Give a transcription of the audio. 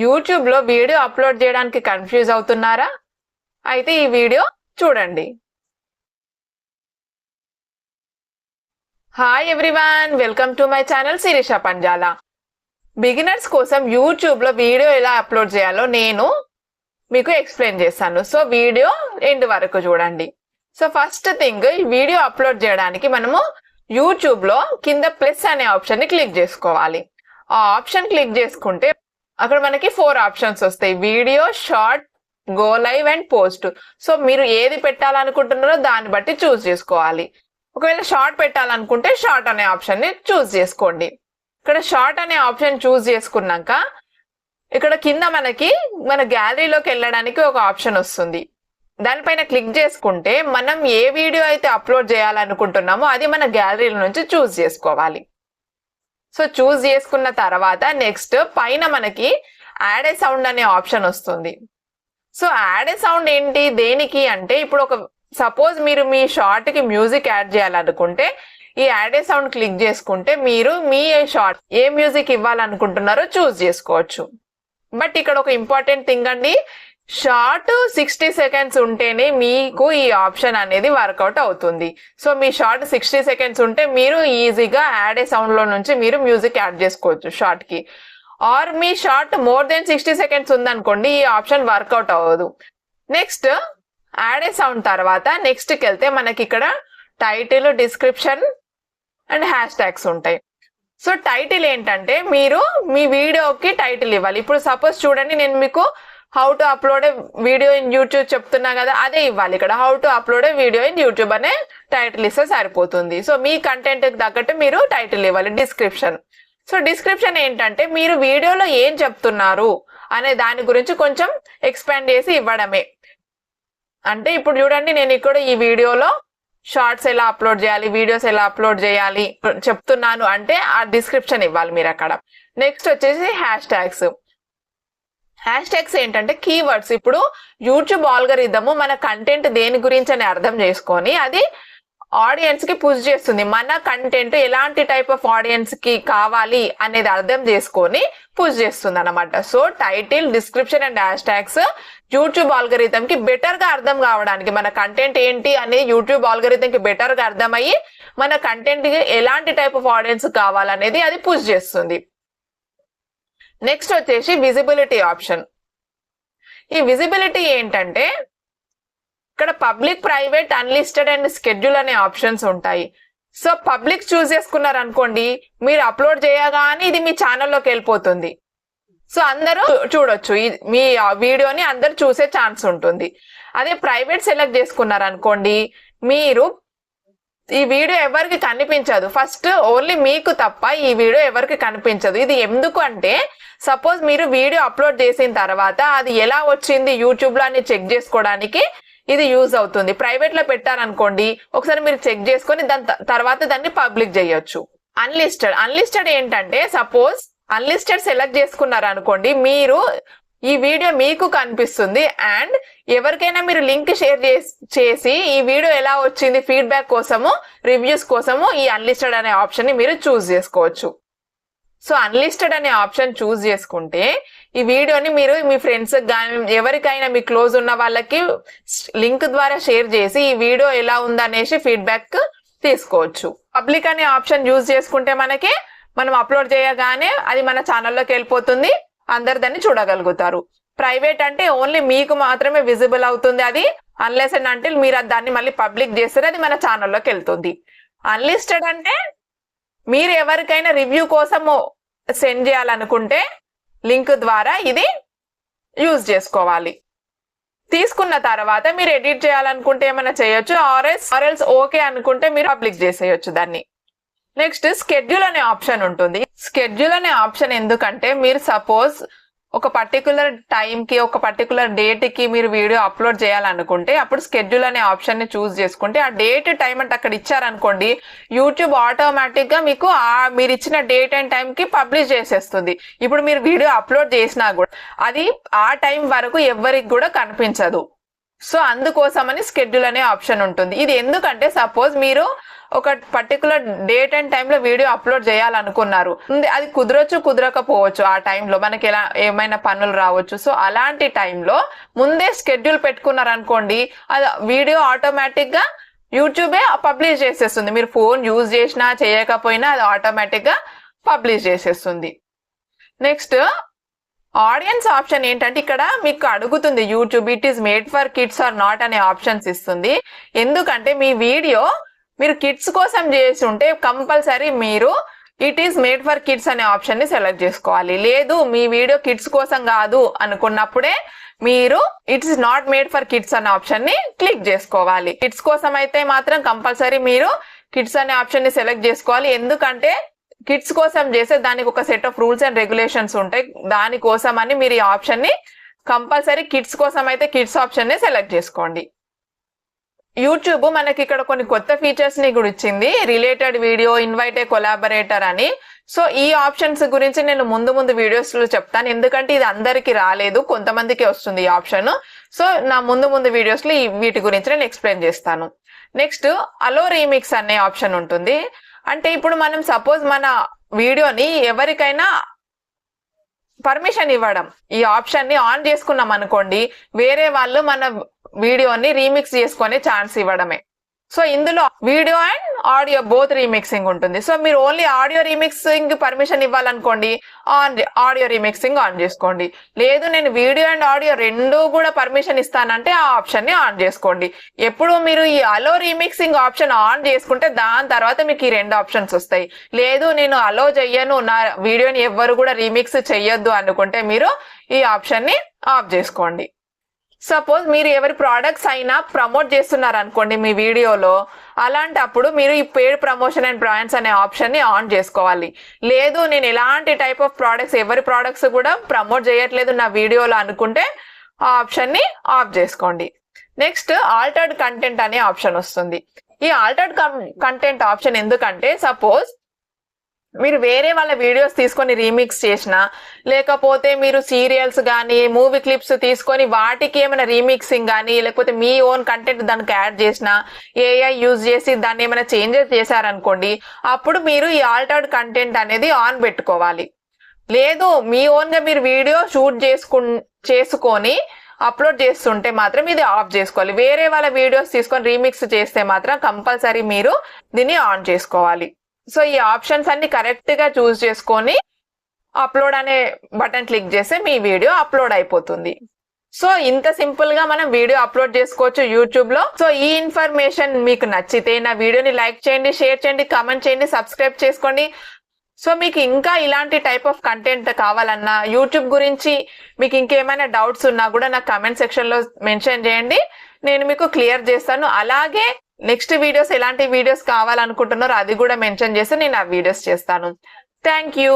యూట్యూబ్లో video upload చేయడానికి confuse అవుతున్నారా? అయితే ఈ వీడియో చూడండి. Hi everyone, welcome to my channel Shirisha Panjala. Beginners కోసం యూట్యూబ్లో వీడియో ఎలా అప్లోడ్ చేయాలో నేను మీకు ఎక్స్ప్లెయిన్ చేస్తాను. సో వీడియో ఎండ్ వరకు చూడండి. సో ఫస్ట్ థింగ్, ఈ వీడియో అప్లోడ్ చేయడానికి మనము యూట్యూబ్లో కింద ప్లస్ అనే ఆప్షన్ని క్లిక్ చేసుకోవాలి. ఆ ఆప్షన్ క్లిక్ చేసుకుంటే అక్కడ మనకి 4 ఆప్షన్స్ వస్తాయి: video, short, go live and post. So మీరు ఏది పెట్టాలనుకుంటున్నారో దాన్ని బట్టి చూస్ చేసుకోవాలి. ఒకవేళ షార్ట్ పెట్టాలనుకుంటే షార్ట్ అనే ఆప్షన్ని చూస్ చేసుకోండి. ఇక్కడ షార్ట్ అనే ఆప్షన్ చూస్ చేసుకున్నాక ఇక్కడ కింద మన గ్యాలరీలోకి వెళ్ళడానికి ఒక ఆప్షన్ వస్తుంది. దానిపైన క్లిక్ చేసుకుంటే మనం ఏ వీడియో అయితే అప్లోడ్ చేయాలనుకుంటున్నామో అది మన గ్యాలరీల నుంచి చూస్ చేసుకోవాలి. సో చూస్ చేసుకున్న తర్వాత నెక్స్ట్ పైన మనకి యాడ్ ఏ సౌండ్ అనే ఆప్షన్ వస్తుంది. సో యాడ్ ఏ సౌండ్ ఏంటి, దేనికి అంటే ఇప్పుడు సపోజ్ మీరు మీ షార్ట్ కి మ్యూజిక్ యాడ్ చేయాలనుకుంటే ఈ యాడ్ ఏ సౌండ్ క్లిక్ చేసుకుంటే మీరు మీ షార్ట్ ఏ మ్యూజిక్ ఇవ్వాలనుకుంటున్నారో చూస్ చేసుకోవచ్చు. బట్ ఇక్కడ ఒక ఇంపార్టెంట్ థింగ్ అండి, షార్ట్ 60 సెకండ్స్ ఉంటేనే మీకు ఈ ఆప్షన్ అనేది వర్కౌట్ అవుతుంది. సో మీ షార్ట్ 60 సెకండ్స్ ఉంటే మీరు ఈజీగా యాడ్ ఏ సౌండ్ లో నుంచి మీరు మ్యూజిక్ యాడ్ చేసుకోవచ్చు షార్ట్ కి. ఆర్ మీ షార్ట్ మోర్ దెన్ 60 సెకండ్స్ ఉందనుకోండి, ఈ ఆప్షన్ వర్కౌట్ అవ్వదు. నెక్స్ట్ యాడ్ ఏ సౌండ్ తర్వాత నెక్స్ట్ కి వెళ్తే మనకి ఇక్కడ title, description and hash tags ఉంటాయి. సో టైటిల్ ఏంటంటే మీరు మీ వీడియోకి టైటిల్ ఇవ్వాలి. ఇప్పుడు సపోజ్ చూడండి, నేను మీకు how to upload A video in YouTube చెప్తున్నా కదా, అదే ఇవ్వాలి. ఇక్కడ how to upload A video in YouTube అనే టైటిల్ ఇస్తే సరిపోతుంది. సో మీ కంటెంట్ కి తగ్గట్టు మీరు టైటిల్ ఇవ్వాలి. డిస్క్రిప్షన్, సో డిస్క్రిప్షన్ ఏంటంటే మీరు వీడియోలో ఏం చెప్తున్నారు అనే దాని గురించి కొంచెం ఎక్స్పాండ్ చేసి ఇవ్వడమే. అంటే ఇప్పుడు చూడండి, నేను ఇక్కడ ఈ వీడియోలో షార్ట్స్ ఎలా అప్లోడ్ చేయాలి, వీడియోస్ ఎలా అప్లోడ్ చేయాలి చెప్తున్నాను అంటే ఆ డిస్క్రిప్షన్ ఇవ్వాలి మీరు అక్కడ. నెక్స్ట్ వచ్చేసి హ్యాష్ ట్యాగ్స్. హ్యాష్ ట్యాగ్స్ ఏంటంటే కీవర్డ్స్. ఇప్పుడు యూట్యూబ్ ఆల్గరిథము మన కంటెంట్ దేని గురించి అని అర్థం చేసుకొని అది ఆడియన్స్ కి పుష్ చేస్తుంది. మన కంటెంట్ ఎలాంటి టైప్ ఆఫ్ ఆడియన్స్ కి కావాలి అనేది అర్థం చేసుకొని పుష్ చేస్తుంది అనమాట. So title, description and hash tags YouTube algorithm కి బెటర్ గా అర్థం కావడానికి, మన కంటెంట్ ఏంటి అనేది యూట్యూబ్ ఆల్గరిథం కి బెటర్ గా అర్థమయ్యి మన కంటెంట్ కి ఎలాంటి టైప్ ఆఫ్ ఆడియన్స్ కావాలనేది అది పుష్ చేస్తుంది. నెక్స్ట్ వచ్చేసి విజిబిలిటీ ఆప్షన్. ఈ విజిబిలిటీ ఏంటంటే ఇక్కడ public, private, unlisted and schedule అనే ఆప్షన్స్ ఉంటాయి. సో పబ్లిక్ చూస్ చేసుకున్నారు అనుకోండి, మీరు అప్లోడ్ చేయగానే ఇది మీ ఛానల్లోకి వెళ్ళిపోతుంది. సో అందరూ చూడొచ్చు, మీ వీడియోని అందరు చూసే ఛాన్స్ ఉంటుంది. అదే ప్రైవేట్ సెలెక్ట్ చేసుకున్నారు అనుకోండి, మీరు ఈ వీడియో ఎవరికి కనిపించదు. ఫస్ట్ ఓన్లీ మీకు తప్ప ఈ వీడియో ఎవరికి కనిపించదు. ఇది ఎందుకు అంటే సపోజ్ మీరు వీడియో అప్లోడ్ చేసిన తర్వాత అది ఎలా వచ్చింది యూట్యూబ్ లో అని చెక్ చేసుకోవడానికి ఇది యూజ్ అవుతుంది. ప్రైవేట్ లో పెట్టారనుకోండి, ఒకసారి మీరు చెక్ చేసుకొని దాని తర్వాత దాన్ని పబ్లిక్ చేయొచ్చు. అన్లిస్టెడ్ ఏంటంటే సపోజ్ అన్లిస్టెడ్ సెలెక్ట్ చేసుకున్నారు అనుకోండి, మీరు ఈ వీడియో మీకు కనిపిస్తుంది అండ్ ఎవరికైనా మీరు లింక్ షేర్ చేసి ఈ వీడియో ఎలా వచ్చింది ఫీడ్బ్యాక్ కోసము, రివ్యూస్ కోసము ఈ అన్లిస్టెడ్ అనే ఆప్షన్ ని మీరు చూస్ చేసుకోవచ్చు. సో అన్లిస్టెడ్ అనే ఆప్షన్ చూస్ చేసుకుంటే ఈ వీడియోని మీరు మీ ఫ్రెండ్స్ కానీ ఎవరికైనా మీ క్లోజ్ ఉన్న వాళ్ళకి లింక్ ద్వారా షేర్ చేసి ఈ వీడియో ఎలా ఉందనేసి ఫీడ్బ్యాక్ తీసుకోవచ్చు. పబ్లిక్ అనే ఆప్షన్ యూజ్ చేసుకుంటే మనం అప్లోడ్ చేయగానే అది మన ఛానల్లోకి వెళ్ళిపోతుంది, అందరు దాన్ని చూడగలుగుతారు. ప్రైవేట్ అంటే ఓన్లీ మీకు మాత్రమే విజిబుల్ అవుతుంది అది, అన్లెస్ అండ్ అంటే మీరు దాన్ని మళ్ళీ పబ్లిక్ చేస్తే అది మన ఛానల్లోకి వెళ్తుంది. అన్లిస్టెడ్ అంటే మీరు ఎవరికైనా రివ్యూ కోసము సెండ్ చేయాలనుకుంటే లింక్ ద్వారా ఇది యూజ్ చేసుకోవాలి. తీసుకున్న తర్వాత మీరు ఎడిట్ చేయాలనుకుంటే ఏమైనా చేయొచ్చు, ఆర్ఎల్స్ ఓకే అనుకుంటే మీరు పబ్లిక్ చేసేయచ్చు దాన్ని. నెక్స్ట్ స్కెడ్యూల్ అనే ఆప్షన్ ఉంటుంది. స్కెడ్యూల్ అనే ఆప్షన్ ఎందుకంటే మీరు సపోజ్ ఒక పర్టికులర్ టైంకి, ఒక పర్టికులర్ డేట్ కి మీరు వీడియో అప్లోడ్ చేయాలనుకుంటే అప్పుడు స్కెడ్యూల్ అనే ఆప్షన్ ని చూస్ చేసుకుంటే ఆ డేట్, టైం అంటే అక్కడ ఇచ్చారనుకోండి, యూట్యూబ్ ఆటోమేటిక్ గా మీకు మీరు ఇచ్చిన డేట్ అండ్ టైం కి పబ్లిష్ చేసేస్తుంది. ఇప్పుడు మీరు వీడియో అప్లోడ్ చేసినా కూడా అది ఆ టైం వరకు ఎవరికి కూడా కనిపించదు. సో అందుకోసమని స్కెడ్యూల్ అనే ఆప్షన్ ఉంటుంది. ఇది ఎందుకంటే సపోజ్ మీరు ఒక పర్టికులర్ డేట్ అండ్ టైంలో వీడియో అప్లోడ్ చేయాలనుకున్నారు, అది కుదరొచ్చు కుదరకపోవచ్చు, ఆ టైంలో మనకి ఎలా ఏమైనా పనులు రావచ్చు. సో అలాంటి టైంలో ముందే షెడ్యూల్ పెట్టుకున్నారు అనుకోండి, అది వీడియో ఆటోమేటిక్ గా యూట్యూబే పబ్లిష్ చేసేస్తుంది. మీరు ఫోన్ యూజ్ చేసినా చేయకపోయినా అది ఆటోమేటిక్ గా పబ్లిష్ చేసేస్తుంది. నెక్స్ట్ ఆడియన్స్ ఆప్షన్ ఏంటంటే ఇక్కడ మీకు అడుగుతుంది YouTube it is made for kids or not అనే ఆప్షన్స్ ఇస్తుంది. ఎందుకంటే మీ వీడియో మీరు కిడ్స్ కోసం చేసి ఉంటే కంపల్సరీ మీరు it is made for kids అనే ఆప్షన్ ని సెలెక్ట్ చేసుకోవాలి. లేదు మీ వీడియో కిడ్స్ కోసం కాదు అనుకున్నప్పుడే మీరు it's not made for kids అనే ఆప్షన్ ని క్లిక్ చేసుకోవాలి. కిడ్స్ కోసం అయితే మాత్రం కంపల్సరీ మీరు కిడ్స్ అనే ఆప్షన్ ని సెలెక్ట్ చేసుకోవాలి. ఎందుకంటే కిడ్స్ కోసం చేసే దానికి ఒక set of rules and regulations ఉంటాయి. దానికోసం అని మీరు ఈ ఆప్షన్ ని కంపల్సరీ కిడ్స్ కోసం అయితే కిడ్స్ ఆప్షన్ ని సెలెక్ట్ చేసుకోండి. యూట్యూబ్ మనకి ఇక్కడ కొన్ని కొత్త ఫీచర్స్ ని కూడా ఇచ్చింది, రిలేటెడ్ వీడియో, ఇన్వైట్ ఏ కొలాబరేటర్ అని. సో ఈ ఆప్షన్స్ గురించి నేను ముందు వీడియోస్ లో చెప్తాను, ఎందుకంటే ఇది అందరికి రాలేదు, కొంతమందికి వస్తుంది ఈ ఆప్షన్. సో నా ముందు వీడియోస్ లో వీటి గురించి నేను ఎక్స్ప్లెయిన్ చేస్తాను. నెక్స్ట్ అలో రీమిక్స్ అనే ఆప్షన్ ఉంటుంది. అంటే ఇప్పుడు మనం సపోజ్ మన వీడియోని ఎవరికైనా పర్మిషన్ ఇవ్వడం, ఈ ఆప్షన్ ని ఆన్ చేసుకున్నాం అనుకోండి, వేరే వాళ్ళు మన వీడియోని రీమిక్స్ చేసుకునే ఛాన్స్ ఇవ్వడమే. సో ఇందులో video and audio both remixing ఉంటుంది. సో మీరు ఓన్లీ ఆడియో రీమిక్సింగ్ పర్మిషన్ ఇవ్వాలనుకోండి, ఆడియో రీమిక్సింగ్ ఆన్ చేసుకోండి. లేదు నేను వీడియో అండ్ ఆడియో రెండు కూడా పర్మిషన్ ఇస్తానంటే ఆ ఆప్షన్ ని ఆన్ చేసుకోండి. ఎప్పుడు మీరు ఈ అలో రీమిక్సింగ్ ఆప్షన్ ఆన్ చేసుకుంటే దాని తర్వాత మీకు ఈ రెండు ఆప్షన్స్ వస్తాయి. లేదు నేను అలో చెయ్యను, నా వీడియోని ఎవ్వరు కూడా రీమిక్స్ చెయ్యొద్దు అనుకుంటే మీరు ఈ ఆప్షన్ ని ఆఫ్ చేసుకోండి. సపోజ్ మీరు ఎవరి ప్రోడక్ట్స్ అయినా ప్రమోట్ చేస్తున్నారు అనుకోండి మీ వీడియోలో, అలాంటప్పుడు మీరు ఈ పేడ్ ప్రమోషన్ అండ్ బ్రాండ్స్ అనే ఆప్షన్ ని ఆన్ చేసుకోవాలి. లేదు నేను ఎలాంటి టైప్ ఆఫ్ ప్రోడక్ట్స్, ఎవరి ప్రోడక్ట్స్ కూడా ప్రమోట్ చేయట్లేదు నా వీడియోలో అనుకుంటే ఆ ఆప్షన్ ని ఆఫ్ చేసుకోండి. నెక్స్ట్ ఆల్టర్డ్ కంటెంట్ అనే ఆప్షన్ వస్తుంది. ఈ ఆల్టర్డ్ కంటెంట్ ఆప్షన్ ఎందుకంటే సపోజ్ మీరు వేరే వాళ్ళ వీడియోస్ తీసుకొని రీమిక్స్ చేసినా, లేకపోతే మీరు సీరియల్స్ కానీ మూవీ క్లిప్స్ తీసుకొని వాటికి ఏమైనా రీమిక్సింగ్ కానీ లేకపోతే మీ ఓన్ కంటెంట్ దానికి యాడ్ చేసినా, ఏఐ యూజ్ చేసి దాన్ని ఏమైనా చేంజెస్ చేశారనుకోండి, అప్పుడు మీరు ఈ ఆల్టర్డ్ కంటెంట్ అనేది ఆన్ పెట్టుకోవాలి. లేదు మీ ఓన్ గా మీరు వీడియో షూట్ చేసుకొని అప్లోడ్ చేస్తుంటే మాత్రం ఇది ఆఫ్ చేసుకోవాలి. వేరే వాళ్ళ వీడియోస్ తీసుకొని రీమిక్స్ చేస్తే మాత్రం కంపల్సరీ మీరు దీన్ని ఆన్ చేసుకోవాలి. సో ఈ ఆప్షన్స్ అన్ని కరెక్ట్ గా చూస్ చేసుకొని అప్లోడ్ అనే బటన్ క్లిక్ చేస్తే మీ వీడియో అప్లోడ్ అయిపోతుంది. సో ఇంత సింపుల్ గా మనం వీడియో అప్లోడ్ చేసుకోవచ్చు యూట్యూబ్ లో. సో ఈ ఇన్ఫర్మేషన్ మీకు నచ్చితే నా వీడియోని లైక్ చేయండి, షేర్ చేయండి, కామెంట్ చేయండి, సబ్స్క్రైబ్ చేసుకోండి. సో మీకు ఇంకా ఇలాంటి టైప్ ఆఫ్ కంటెంట్ కావాలన్నా, యూట్యూబ్ గురించి మీకు ఇంకేమైనా డౌట్స్ ఉన్నా కూడా నాకు కామెంట్ సెక్షన్ లో మెన్షన్ చేయండి, నేను మీకు క్లియర్ చేస్తాను. అలాగే నెక్స్ట్ వీడియోస్ ఎలాంటి వీడియోస్ కావాలనుకుంటున్నారో అది కూడా మెన్షన్ చేసి నేను ఆ వీడియోస్ చేస్తాను. Thank you.